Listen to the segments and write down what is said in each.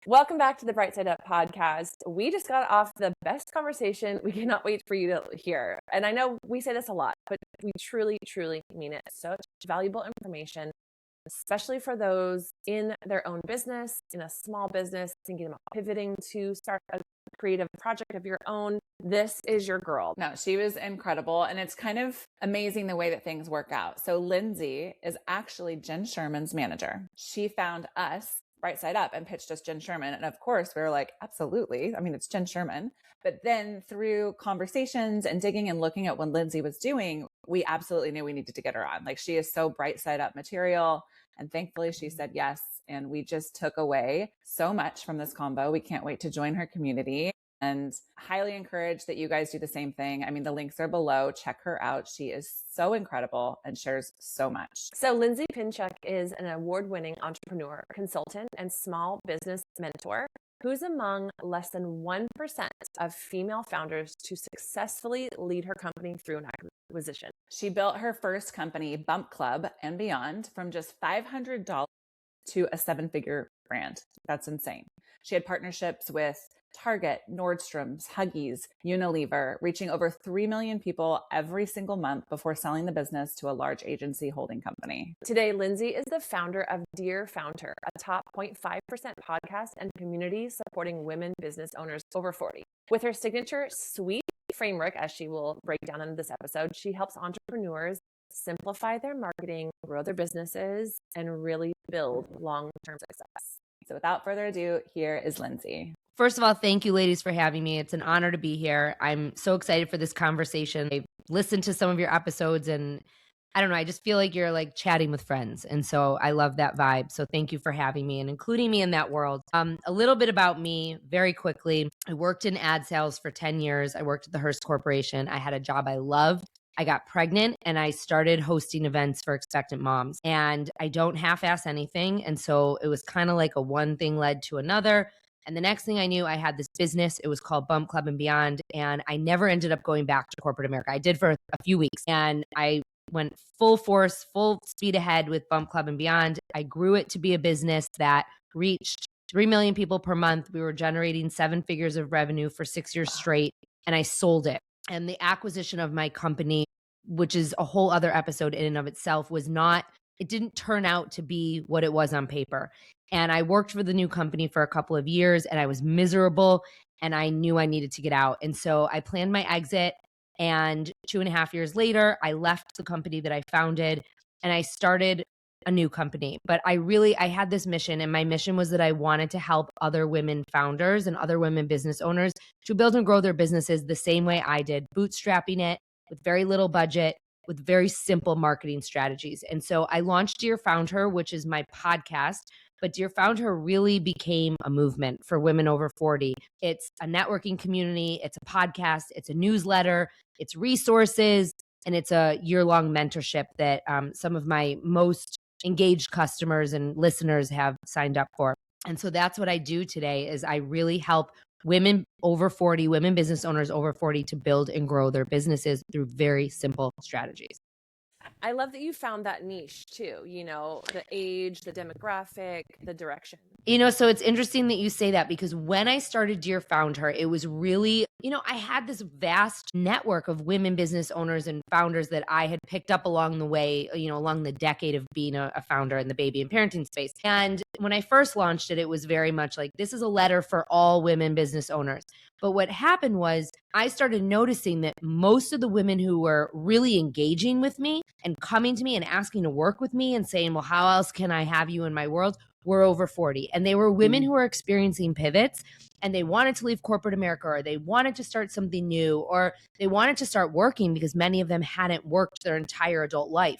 Welcome back to the Bright Side Up podcast. We just got off the best conversation. We cannot wait for you to hear. And I know we say this a lot, but we truly, truly mean it. Such valuable information, especially for those in their own business, in a small business, thinking about pivoting to start a creative project of your own. This is your girl. No, she was incredible. And it's kind of amazing the way that things work out. So Lindsay is actually Jen Sherman's manager. She found us Bright Side Up and pitched us Jen Sherman. And of course we were like, absolutely. I mean, it's Jen Sherman. But then through conversations and digging and looking at what Lindsay was doing, we absolutely knew we needed to get her on. Like, she is so Bright Side Up material. And thankfully she said yes. And we just took away so much from this combo. We can't wait to join her community. And highly encourage that you guys do the same thing. I mean, the links are below. Check her out. She is so incredible and shares so much. So Lindsay Pinchuk is an award-winning entrepreneur, consultant, and small business mentor who's among less than 1% of female founders to successfully lead her company through an acquisition. She built her first company, Bump Club and Beyond, from just $500 to a seven-figure brand. That's insane. She had partnerships with Target, Nordstrom's, Huggies, Unilever, reaching over 3 million people every single month before selling the business to a large agency holding company. Today, Lindsay is the founder of Dear FoundHer, a top 0.5% podcast and community supporting women business owners over 40. With her signature SWEET framework, as she will break down in this episode, she helps entrepreneurs simplify their marketing, grow their businesses, and really build long-term success. So without further ado, here is Lindsay. First of all, thank you, ladies, for having me. It's an honor to be here. I'm so excited for this conversation. I listened to some of your episodes and I don't know, I just feel like you're like chatting with friends. And so I love that vibe. So thank you for having me and including me in that world. A little bit about me very quickly. I worked in ad sales for 10 years. I worked at the Hearst Corporation. I had a job I loved. I got pregnant and I started hosting events for expectant moms, and I don't half-ass anything. And so it was kind of like a one thing led to another. And the next thing I knew, I had this business. It was called Bump Club and Beyond. And I never ended up going back to corporate America. I did for a few weeks. And I went full force, full speed ahead with Bump Club and Beyond. I grew it to be a business that reached 3 million people per month. We were generating 7 figures of revenue for 6 years straight. And I sold it. And the acquisition of my company, which is a whole other episode in and of itself, it didn't turn out to be what it was on paper. And I worked for the new company for a couple of years and I was miserable and I knew I needed to get out. And so I planned my exit, and 2.5 years later, I left the company that I founded and I started a new company. But I had this mission, and my mission was that I wanted to help other women founders and other women business owners to build and grow their businesses the same way I did, bootstrapping it with very little budget, with very simple marketing strategies. And so I launched Dear FoundHer, which is my podcast. But Dear FoundHer really became a movement for women over 40. It's a networking community, it's a podcast, it's a newsletter, it's resources, and it's a year-long mentorship that some of my most engaged customers and listeners have signed up for. And so that's what I do today, is I really help women over 40, women business owners over 40, to build and grow their businesses through very simple strategies. I love that you found that niche too, the age, the demographic, the direction. So it's interesting that you say that, because when I started Dear FoundHer, it was really, I had this vast network of women business owners and founders that I had picked up along the way, along the decade of being a founder in the baby and parenting space. And when I first launched it, it was very much like, this is a letter for all women business owners. But what happened was I started noticing that most of the women who were really engaging with me and coming to me and asking to work with me and saying, well, how else can I have you in my world, were over 40. And they were women who were experiencing pivots, and they wanted to leave corporate America, or they wanted to start something new, or they wanted to start working because many of them hadn't worked their entire adult life.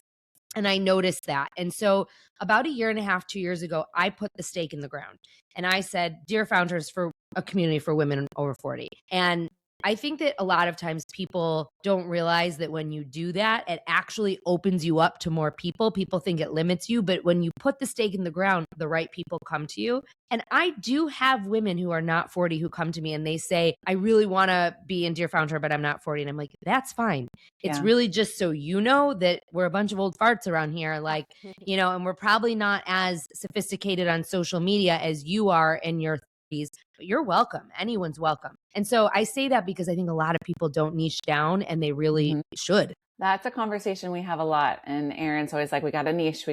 And I noticed that. And so about 1.5 years, 2 years ago, I put the stake in the ground and I said, Dear FoundHer is for a community for women over 40. And I think that a lot of times people don't realize that when you do that, it actually opens you up to more people. People think it limits you, but when you put the stake in the ground, the right people come to you. And I do have women who are not 40 who come to me and they say, I really want to be in Dear FoundHer, but I'm not 40. And I'm like, that's fine. It's really just so you know that we're a bunch of old farts around here, and we're probably not as sophisticated on social media as you are in your but you're welcome. Anyone's welcome. And so I say that because I think a lot of people don't niche down, and they really should. That's a conversation we have a lot. And Erin's always like, we got a niche.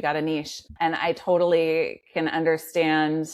And I totally can understand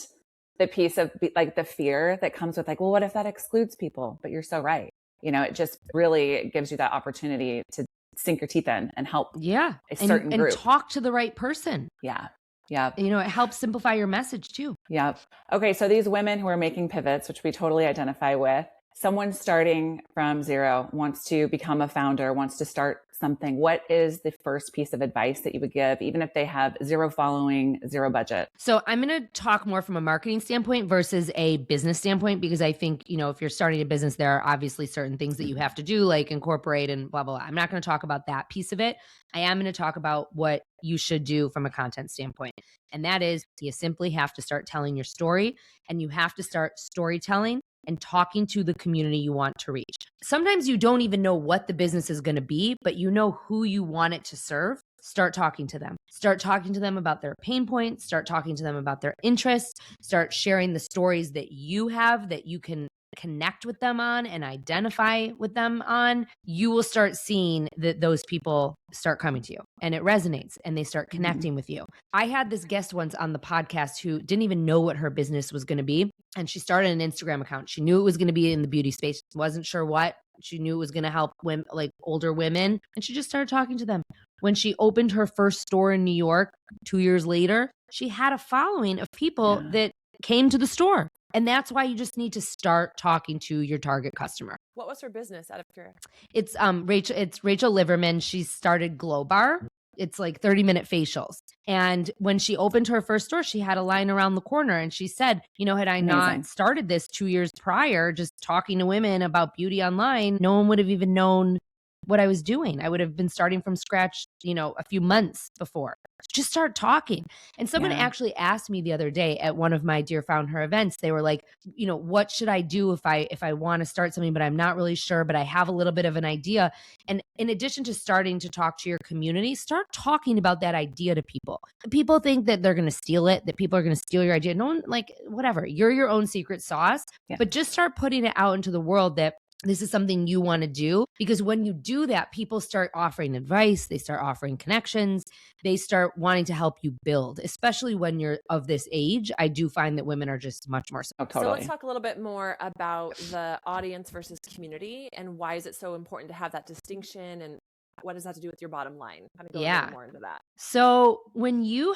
the piece of like the fear that comes with like, well, what if that excludes people? But you're so right. It just really gives you that opportunity to sink your teeth in and help a certain group. And talk to the right person. Yeah. Yeah. It helps simplify your message too. Yeah. Okay. So these women who are making pivots, which we totally identify with, someone starting from zero, wants to become a founder, wants to start something. What is the first piece of advice that you would give, even if they have zero following, zero budget? So I'm going to talk more from a marketing standpoint versus a business standpoint, because I think, if you're starting a business, there are obviously certain things that you have to do, like incorporate and blah, blah, blah. I'm not going to talk about that piece of it. I am going to talk about what you should do from a content standpoint. And that is, you simply have to start telling your story, and you have to start storytelling and talking to the community you want to reach. Sometimes you don't even know what the business is going to be, but you know who you want it to serve. Start talking to them. Start talking to them about their pain points. Start talking to them about their interests. Start sharing the stories that you have that you can connect with them on and identify with them on. You will start seeing that those people start coming to you, and it resonates, and they start connecting with you. I had this guest once on the podcast who didn't even know what her business was going to be. And she started an Instagram account. She knew it was going to be in the beauty space. Wasn't sure what. She knew it was going to help women, like older women. And she just started talking to them. When she opened her first store in New York 2 years later, she had a following of people that came to the store. And that's why you just need to start talking to your target customer. What was her business, out of curiosity? It's Rachel Liverman. She started Glow Bar. It's like 30-minute facials. And when she opened her first store, she had a line around the corner. And she said, had I not started this 2 years prior, just talking to women about beauty online, no one would have even known what I was doing. I would have been starting from scratch, a few months before. Just start talking. And someone actually asked me the other day at one of my Dear FoundHer events, they were like, what should I do if I want to start something, but I'm not really sure, but I have a little bit of an idea. And in addition to starting to talk to your community, start talking about that idea to people. People think that they're going to steal it, that people are going to steal your idea. No one, like, whatever, you're your own secret sauce, but just start putting it out into the world that this is something you want to do. Because when you do that, people start offering advice, they start offering connections, they start wanting to help you build, especially when you're of this age. I do find that women are just much more. Oh, totally. So let's talk a little bit more about the audience versus community, and why is it so important to have that distinction, and what does that have to do with your bottom line? Kind of go a little more into that. So when you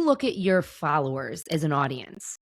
look at your followers as an audience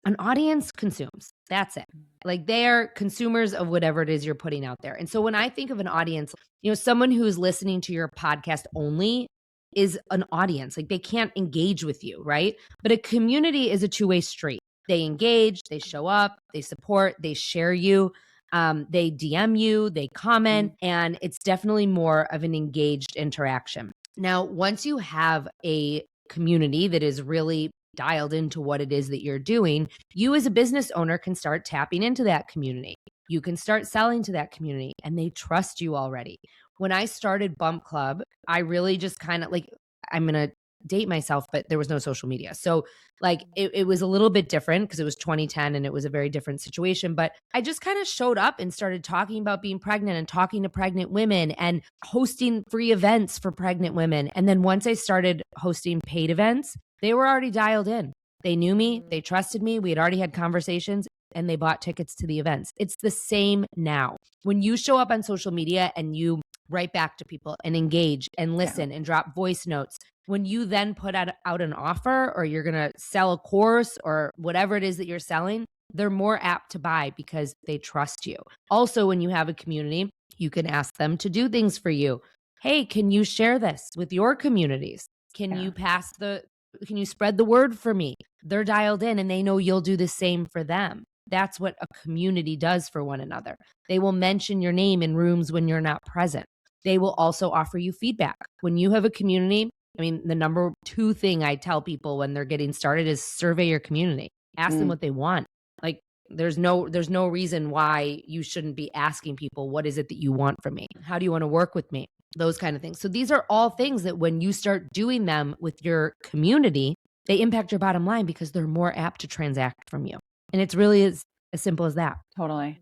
consumes. That's it. Like, they are consumers of whatever it is you're putting out there. And so when I think of an audience, someone who's listening to your podcast only is an audience. Like, they can't engage with you, right? But a community is a two-way street. They engage, they show up, they support, they share you. They DM you, they comment, and it's definitely more of an engaged interaction. Now, once you have a community that is really dialed into what it is that you're doing, you as a business owner can start tapping into that community. You can start selling to that community, and they trust you already. When I started Bump Club, I really just kind of like, I'm going to date myself, but there was no social media. So like it was a little bit different because it was 2010 and it was a very different situation. But I just kind of showed up and started talking about being pregnant and talking to pregnant women and hosting free events for pregnant women. And then once I started hosting paid events, they were already dialed in. They knew me, they trusted me, we had already had conversations, and they bought tickets to the events. It's the same now. When you show up on social media and you write back to people and engage and listen and drop voice notes, when you then put out an offer, or you're going to sell a course or whatever it is that you're selling, they're more apt to buy because they trust you. Also, when you have a community, you can ask them to do things for you. Hey, can you share this with your communities? Can you spread the word for me? They're dialed in and they know you'll do the same for them. That's what a community does for one another. They will mention your name in rooms when you're not present. They will also offer you feedback. When you have a community, I mean, the number 2 thing I tell people when they're getting started is survey your community. Ask them what they want. Like, there's no reason why you shouldn't be asking people, what is it that you want from me? How do you want to work with me? Those kind of things. So these are all things that when you start doing them with your community, they impact your bottom line because they're more apt to transact from you. And it's really as simple as that. Totally.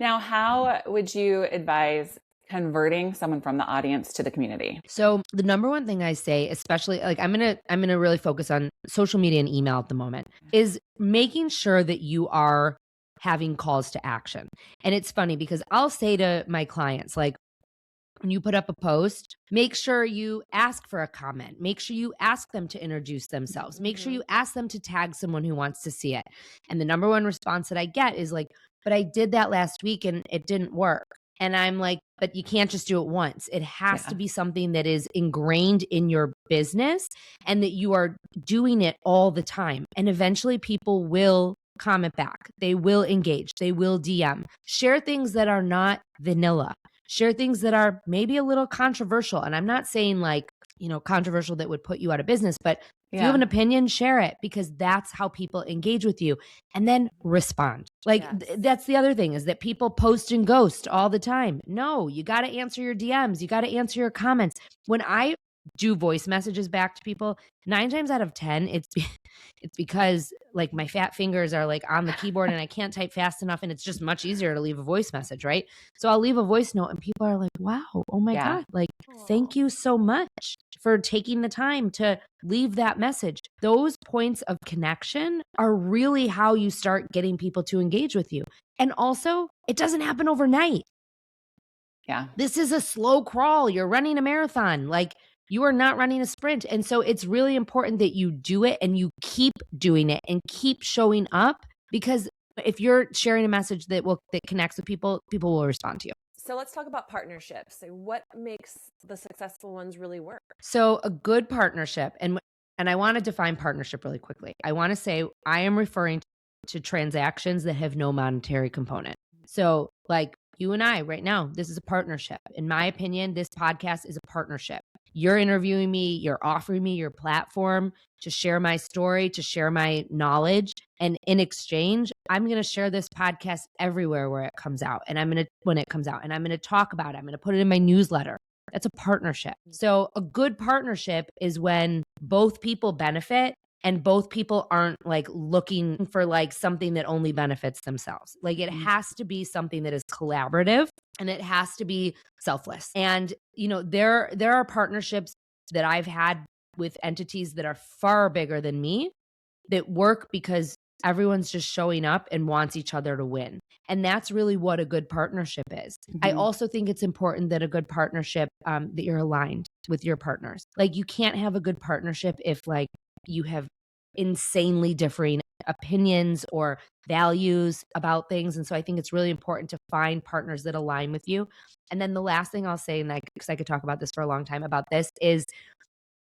Now, how would you advise converting someone from the audience to the community? So the number one thing I say, especially like I'm gonna really focus on social media and email at the moment, is making sure that you are having calls to action. And it's funny because I'll say to my clients, like, when you put up a post, make sure you ask for a comment. Make sure you ask them to introduce themselves. Make sure you ask them to tag someone who wants to see it. And the number one response that I get is like, but I did that last week and it didn't work. And I'm like, but you can't just do it once. It has to be something that is ingrained in your business and that you are doing it all the time. And eventually people will comment back. They will engage. They will DM. Share things that are not vanilla. Share things that are maybe a little controversial. And I'm not saying like, controversial that would put you out of business, but if you have an opinion, share it because that's how people engage with you and then respond. Like that's the other thing is that people post and ghost all the time. No, you got to answer your DMs. You got to answer your comments. When I do voice messages back to people, 9 times out of 10, it's because like my fat fingers are like on the keyboard and I can't type fast enough and it's just much easier to leave a voice message, right? So I'll leave a voice note and people are like, wow, oh my God, like thank you so much for taking the time to leave that message. Those points of connection are really how you start getting people to engage with you. And also, it doesn't happen overnight. Yeah. This is a slow crawl. You're running a marathon. Like you are not running a sprint. And so it's really important that you do it and you keep doing it and keep showing up because if you're sharing a message that connects with people, people will respond to you. So let's talk about partnerships. What makes the successful ones really work? So a good partnership, and I want to define partnership really quickly. I want to say I am referring to transactions that have no monetary component. So like you and I right now, this is a partnership. In my opinion, this podcast is a partnership. You're interviewing me, you're offering me your platform to share my story, to share my knowledge. And in exchange, I'm going to share this podcast everywhere where it comes out. And when it comes out, and I'm going to talk about it. I'm going to put it in my newsletter. That's a partnership. So a good partnership is when both people benefit and both people aren't like looking for like something that only benefits themselves. Like it has to be something that is collaborative and it has to be selfless. And, there are partnerships that I've had with entities that are far bigger than me that work because everyone's just showing up and wants each other to win. And that's really what a good partnership is. I also think it's important that a good partnership, that you're aligned with your partners. Like you can't have a good partnership if like you have insanely differing opinions or values about things. And so I think it's really important to find partners that align with you. And then the last thing I'll say, and because I could talk about this for a long time about this, is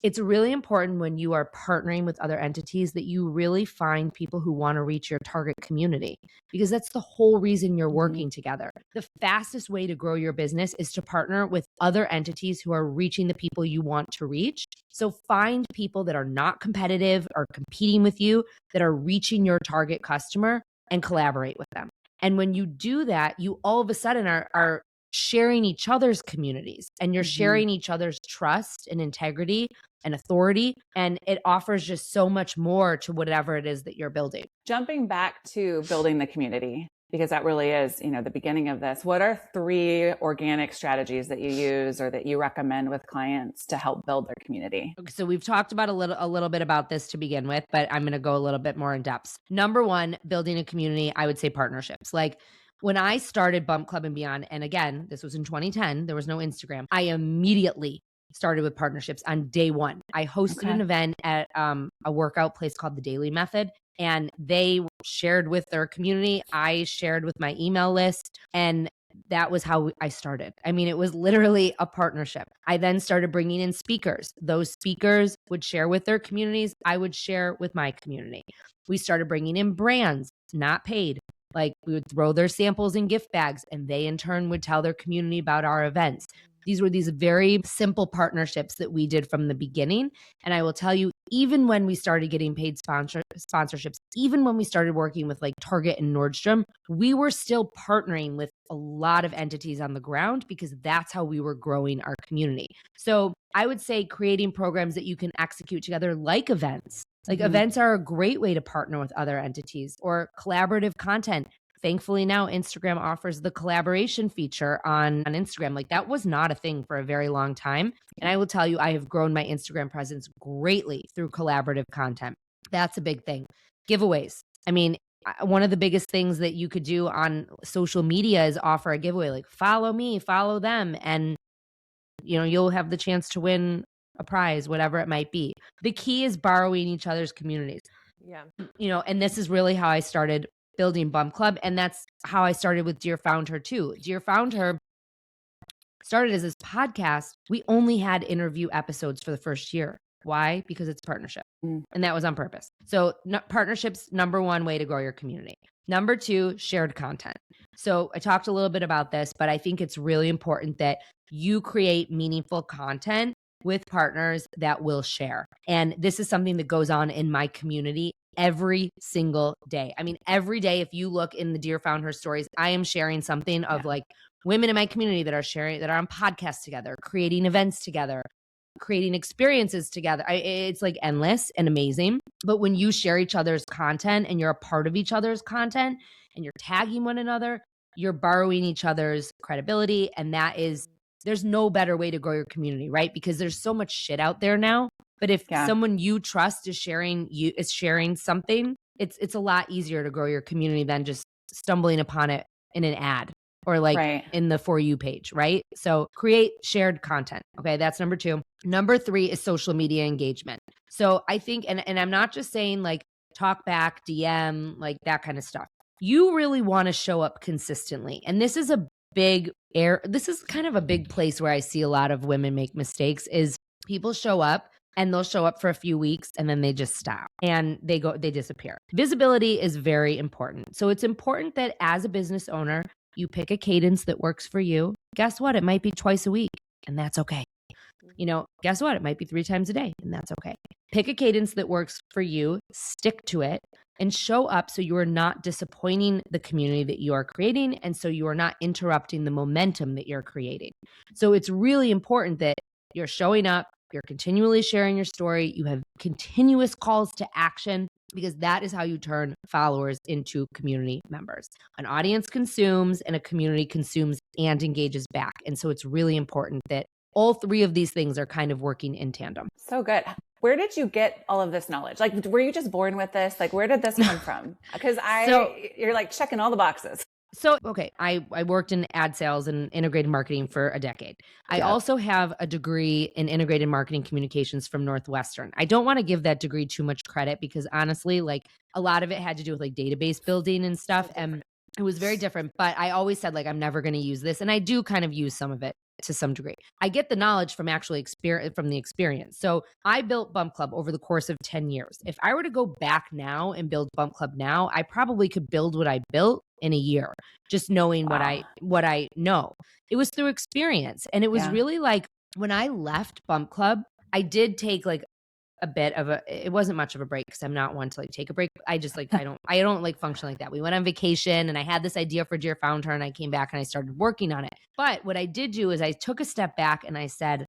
it's really important when you are partnering with other entities that you really find people who want to reach your target community, because that's the whole reason you're working together. The fastest way to grow your business is to partner with other entities who are reaching the people you want to reach. So find people that are not competitive or competing with you, that are reaching your target customer, and collaborate with them. And when you do that, you all of a sudden are sharing each other's communities and you're sharing each other's trust and integrity and authority. And it offers just so much more to whatever it is that you're building. Jumping back to building the community, because that really is, the beginning of this. What are 3 organic strategies that you use or that you recommend with clients to help build their community? So we've talked about a little bit about this to begin with, but I'm going to go a little bit more in depth. Number 1, building a community, I would say partnerships. Like when I started Bump Club and Beyond, and again, this was in 2010, there was no Instagram. I immediately started with partnerships on day 1. I hosted an event at a workout place called The Daily Method, and they shared with their community. I shared with my email list, and that was how I started. I mean, it was literally a partnership. I then started bringing in speakers. Those speakers would share with their communities. I would share with my community. We started bringing in brands, not paid. Like we would throw their samples in gift bags and they in turn would tell their community about our events. These were these very simple partnerships that we did from the beginning. And I will tell you, even when we started getting paid sponsorships, even when we started working with like Target and Nordstrom, we were still partnering with a lot of entities on the ground because that's how we were growing our community. So I would say creating programs that you can execute together, like events, Like events are a great way to partner with other entities, or collaborative content. Thankfully now Instagram offers the collaboration feature on Instagram. Like that was not a thing for a very long time. And I will tell you, I have grown my Instagram presence greatly through collaborative content. That's a big thing. Giveaways. I mean, one of the biggest things that you could do on social media is offer a giveaway, like follow me, follow them. And, you'll have the chance to win a prize, whatever it might be. The key is borrowing each other's communities. Yeah. And this is really how I started building Bump Club. And that's how I started with Dear FoundHer too. Dear FoundHer started as this podcast. We only had interview episodes for the first year. Why? Because it's partnership. And that was on purpose. So partnerships, number one way to grow your community. Number two, shared content. So I talked a little bit about this, but I think it's really important that you create meaningful content with partners that will share. And this is something that goes on in my community every single day. I mean, every day, if you look in the Dear FoundHer stories, I am sharing something of like women in my community that are sharing, that are on podcasts together, creating events together, creating experiences together. It's like endless and amazing. But when you share each other's content and you're a part of each other's content and you're tagging one another, you're borrowing each other's credibility. And there's no better way to grow your community, right? Because there's so much shit out there now. But if someone you trust is sharing something, it's a lot easier to grow your community than just stumbling upon it in an ad or like in the For You page, right? So create shared content. Okay, that's number two. Number three is social media engagement. So I think, and I'm not just saying like talk back, DM, like that kind of stuff. You really want to show up consistently. And this is this is kind of a big place where I see a lot of women make mistakes is people show up and they'll show up for a few weeks and then they just stop and they disappear. Visibility is very important. So it's important that as a business owner, you pick a cadence that works for you. Guess what? It might be twice a week and that's okay. Guess what? It might be 3 times a day and that's okay. Pick a cadence that works for you, stick to it, and show up so you are not disappointing the community that you are creating. And so you are not interrupting the momentum that you're creating. So it's really important that you're showing up, you're continually sharing your story, you have continuous calls to action, because that is how you turn followers into community members. An audience consumes and a community consumes and engages back. And so it's really important that all 3 of these things are kind of working in tandem. So good. Where did you get all of this knowledge? Like, were you just born with this? Like, where did this come from? Because you're like checking all the boxes. So, okay, I worked in ad sales and integrated marketing for a decade. I also have a degree in integrated marketing communications from Northwestern. I don't want to give that degree too much credit because honestly, like a lot of it had to do with like database building and stuff. And it was very different, but I always said like, I'm never going to use this. And I do kind of use some of it to some degree. I get the knowledge from from the experience. So I built Bump Club over the course of 10 years. If I were to go back now and build Bump Club now, I probably could build what I built in a year, just knowing what I know. It was through experience. And it was really like when I left Bump Club, I did take like a bit of it wasn't much of a break because I'm not one to like take a break. I just like, I don't like function like that. We went on vacation and I had this idea for Dear FoundHer and I came back and I started working on it. But what I did do is I took a step back and I said,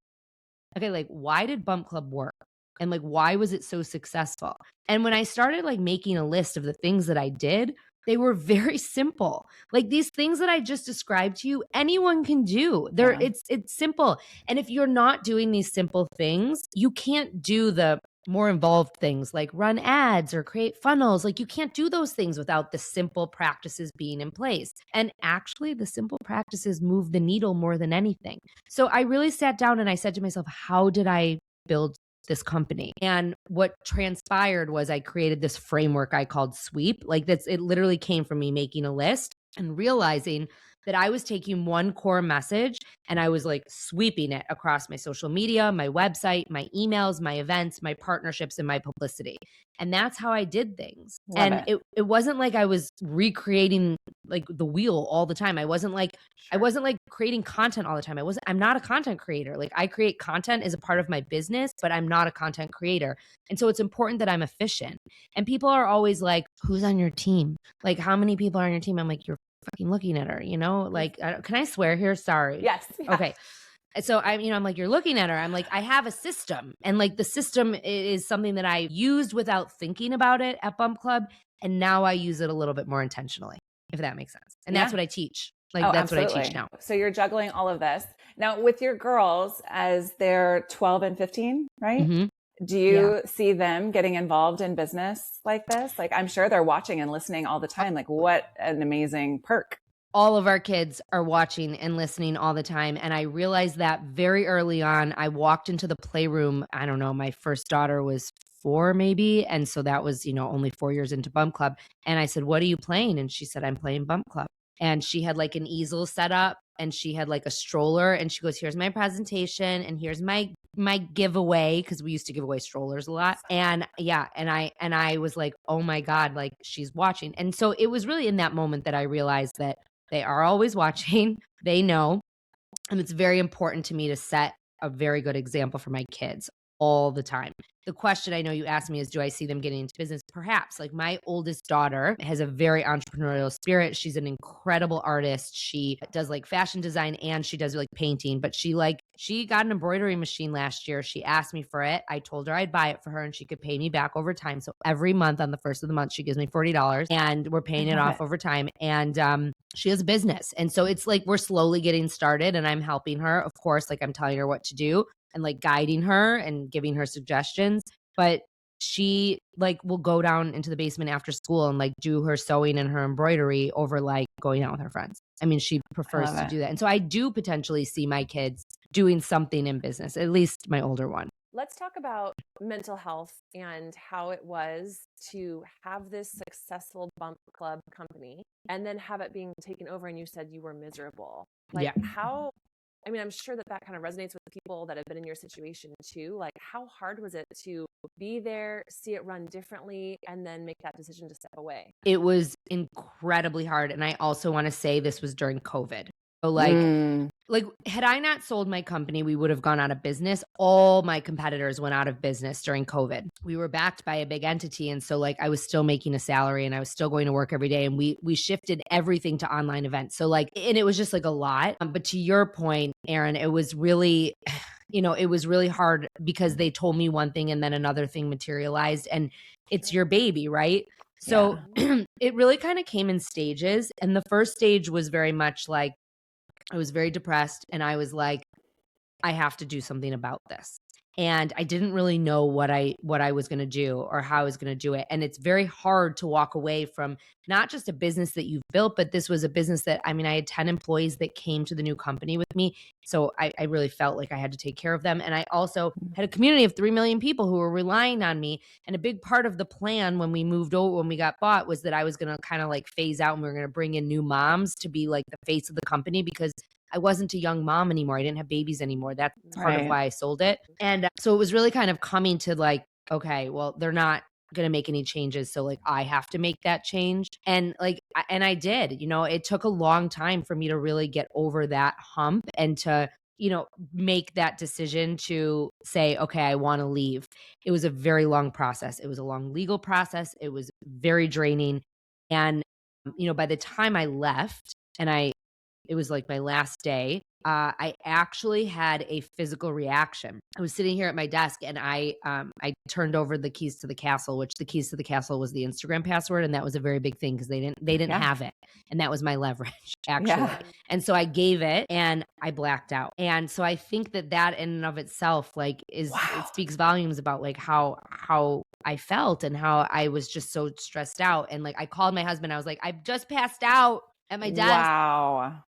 okay, like why did Bump Club work? And like, why was it so successful? And when I started like making a list of the things that I did, they were very simple. Like these things that I just described to you, anyone can do. It's simple. And if you're not doing these simple things, you can't do the more involved things like run ads or create funnels. Like you can't do those things without the simple practices being in place. And actually the simple practices move the needle more than anything. So I really sat down and I said to myself, how did I build this company? And what transpired was I created this framework I called Sweep. Like it literally came from me making a list and realizing that I was taking one core message and I was like sweeping it across my social media, my website, my emails, my events, my partnerships, and my publicity. And that's how I did things. It wasn't like I was recreating like the wheel all the time. I wasn't like creating content all the time. I'm not a content creator. Like I create content as a part of my business, but I'm not a content creator. And so it's important that I'm efficient. And people are always like, who's on your team? Like how many people are on your team? I'm like, you're fucking looking at her, like, can I swear here? Sorry. Yes. Okay. So I'm like, you're looking at her. I'm like, I have a system. And like the system is something that I used without thinking about it at Bump Club. And now I use it a little bit more intentionally, if that makes sense. And that's what I teach. Like, that's absolutely. what I teach now. So you're juggling all of this. Now with your girls, as they're 12 and 15, right? Mm-hmm. Do you see them getting involved in business like this? Like, I'm sure they're watching and listening all the time. Like, what an amazing perk. All of our kids are watching and listening all the time. And I realized that very early on. I walked into the playroom. I don't know, my first daughter was 4 maybe. And so that was, only 4 years into Bump Club. And I said, what are you playing? And she said, I'm playing Bump Club. And she had like an easel set up and she had like a stroller and she goes, here's my presentation and here's my giveaway, because we used to give away strollers a lot. And I was like, oh my God, like she's watching. And so it was really in that moment that I realized that they are always watching. They know. And it's very important to me to set a very good example for my kids all the time. The question I know you asked me is, do I see them getting into business? Perhaps. Like my oldest daughter has a very entrepreneurial spirit. She's an incredible artist. She does like fashion design and she does like painting, but she got an embroidery machine last year. She asked me for it. I told her I'd buy it for her and she could pay me back over time. So every month on the first of the month, she gives me $40 and we're paying it off over time. And she has a business. And so it's like, we're slowly getting started and I'm helping her. Of course, like I'm telling her what to do and like guiding her and giving her suggestions. But she like will go down into the basement after school and like do her sewing and her embroidery over like going out with her friends. I mean, she prefers to do that. And so I do potentially see my kids doing something in business, at least my older one. Let's talk about mental health and how it was to have this successful Bump Club company and then have it being taken over and you said you were miserable. Like I'm sure that kind of resonates with people that have been in your situation too. Like, how hard was it to be there, see it run differently, and then make that decision to step away? It was incredibly hard. And I also want to say this was during COVID. So like had I not sold my company, we would have gone out of business. All my competitors went out of business during COVID. We were backed by a big entity. And so like I was still making a salary and I was still going to work every day. And we shifted everything to online events. So like, and it was just like a lot. But to your point, Erin, it was really, it was really hard because they told me one thing and then another thing materialized and it's your baby, right? So it really kind of came in stages. And the first stage was very much like, I was very depressed and I was like, I have to do something about this. And I didn't really know what I was going to do or how I was going to do it. And it's very hard to walk away from not just a business that you've built, but this was a business that, I had 10 employees that came to the new company with me. So I really felt like I had to take care of them. And I also had a community of 3 million people who were relying on me. And a big part of the plan when we moved over, when we got bought, was that I was going to kind of like phase out and we were going to bring in new moms to be like the face of the company because I wasn't a young mom anymore. I didn't have babies anymore. That's part of why I sold it. And so it was really kind of coming to like, okay, well, they're not going to make any changes. So like, I have to make that change. And like, and I did, it took a long time for me to really get over that hump and to, make that decision to say, okay, I want to leave. It was a very long process. It was a long legal process. It was very draining. And, by the time I left and it was like my last day, I actually had a physical reaction. I was sitting here at my desk and I turned over the keys to the castle, which the keys to the castle was the Instagram password. And that was a very big thing because they didn't have it. And that was my leverage actually. Yeah. And so I gave it and I blacked out. And so I think that in and of itself, like it speaks volumes about like how I felt and how I was just so stressed out. And like, I called my husband. I was like, I've just passed out at my desk. Wow.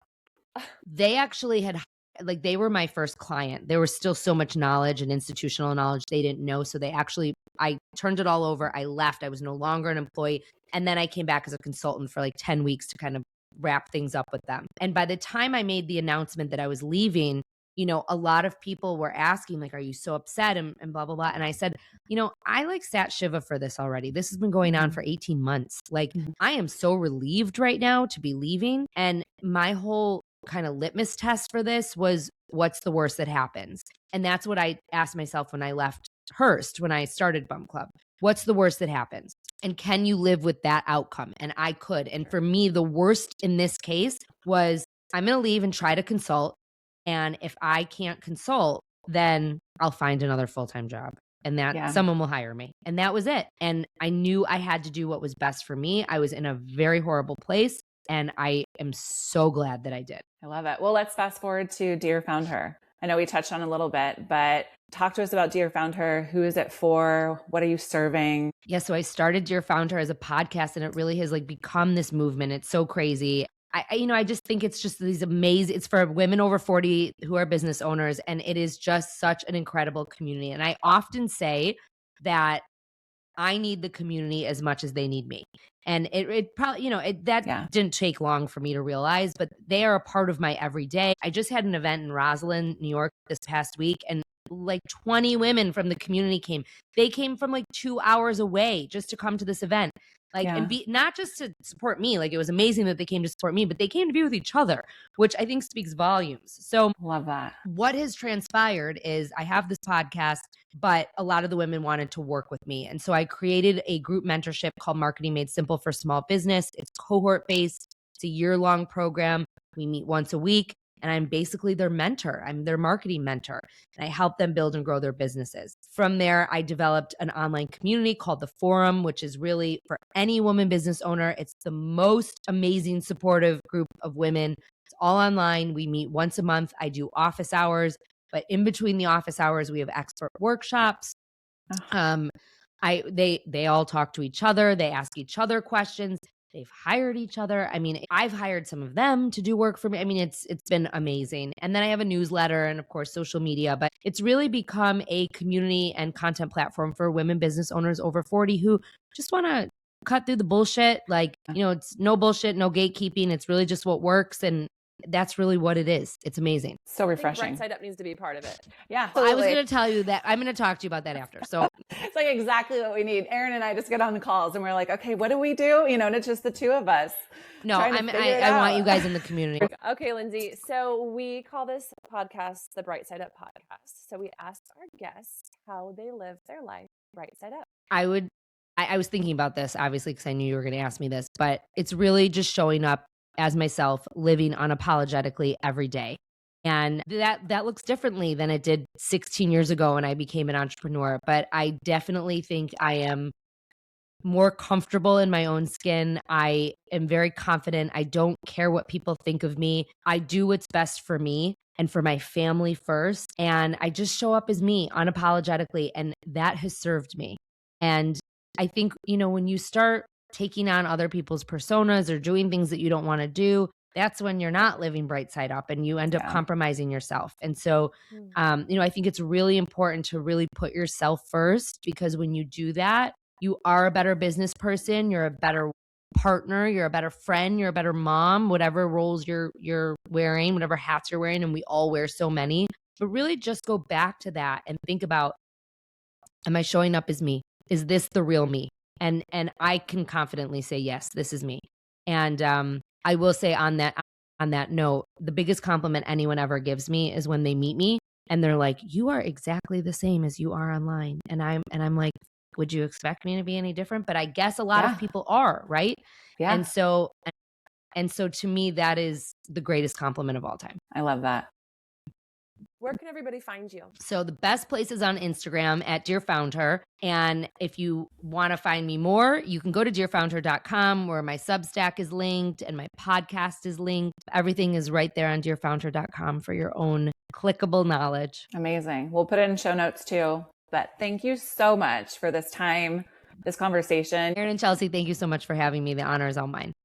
They actually had, like, they were my first client. There was still so much knowledge and institutional knowledge they didn't know. So I turned it all over. I left. I was no longer an employee. And then I came back as a consultant for like 10 weeks to kind of wrap things up with them. And by the time I made the announcement that I was leaving, a lot of people were asking like, are you so upset and blah, blah, blah. And I said, I like sat Shiva for this already. This has been going on for 18 months. Like I am so relieved right now to be leaving. And my whole kind of litmus test for this was, what's the worst that happens? And that's what I asked myself when I left Hearst, when I started Bump Club. What's the worst that happens? And can you live with that outcome? And I could. And for me, the worst in this case was I'm going to leave and try to consult. And if I can't consult, then I'll find another full-time job and that someone will hire me. And that was it. And I knew I had to do what was best for me. I was in a very horrible place and I am so glad that I did. I love it. Well, let's fast forward to Dear FoundHer. I know we touched on a little bit, but talk to us about Dear FoundHer. Who is it for? What are you serving? Yeah, so I started Dear FoundHer as a podcast and it really has like become this movement. It's so crazy. I just think it's just these amazing, it's for women over 40 who are business owners. And it is just such an incredible community. And I often say that I need the community as much as they need me. And it probably, didn't take long for me to realize, but they are a part of my everyday. I just had an event in Roslyn, New York this past week, and like 20 women from the community came. They came from like 2 hours away just to come to this event. And be not just to support me. Like, it was amazing that they came to support me, but they came to be with each other, which I think speaks volumes. So love that. What has transpired is I have this podcast, but a lot of the women wanted to work with me. And so I created a group mentorship called Marketing Made Simple for Small Business. It's cohort based. It's a year-long program. We meet once a week. And I'm basically their mentor. I'm their marketing mentor. And I help them build and grow their businesses. From there, I developed an online community called The Forum, which is really for any woman business owner. It's the most amazing, supportive group of women. It's all online. We meet once a month. I do office hours, but in between the office hours, we have expert workshops. They all talk to each other. They ask each other questions. They've hired each other. I mean, I've hired some of them to do work for me. I mean, it's been amazing. And then I have a newsletter and of course, social media, but it's really become a community and content platform for women business owners over 40 who just want to cut through the bullshit. It's no bullshit, no gatekeeping. It's really just what works. And that's really what it is. It's amazing. So refreshing. Right Side Up needs to be part of it. Yeah. Well, I was going to tell you that. I'm going to talk to you about that after. So it's like exactly what we need. Erin and I just get on the calls and we're like, okay, what do we do? And it's just the two of us. No, I want you guys in the community. Okay, Lindsay. So we call this podcast the Bright Side Up podcast. So we ask our guests how they live their life right side up. I was thinking about this, obviously, because I knew you were going to ask me this, but it's really just showing up as myself, living unapologetically every day. And that looks differently than it did 16 years ago when I became an entrepreneur. But I definitely think I am more comfortable in my own skin. I am very confident. I don't care what people think of me. I do what's best for me and for my family first. And I just show up as me unapologetically. And that has served me. And I think, when you start taking on other people's personas or doing things that you don't want to do, that's when you're not living bright side up and you end up compromising yourself. And so, I think it's really important to really put yourself first, because when you do that, you are a better business person, you're a better partner, you're a better friend, you're a better mom, whatever roles you're wearing, whatever hats you're wearing, and we all wear so many. But really just go back to that and think about, am I showing up as me? Is this the real me? And I can confidently say, yes, this is me. And I will say on that note, the biggest compliment anyone ever gives me is when they meet me and they're like, you are exactly the same as you are online. And I'm like, would you expect me to be any different? But I guess a lot of people are, right? Yeah. And so to me, that is the greatest compliment of all time. I love that. Where can everybody find you? So the best place is on Instagram at Dear FoundHer. And if you want to find me more, you can go to dearfoundher.com where my Substack is linked and my podcast is linked. Everything is right there on dearfoundher.com for your own clickable knowledge. Amazing. We'll put it in show notes too. But thank you so much for this time, this conversation. Erin and Chelsea, thank you so much for having me. The honor is all mine.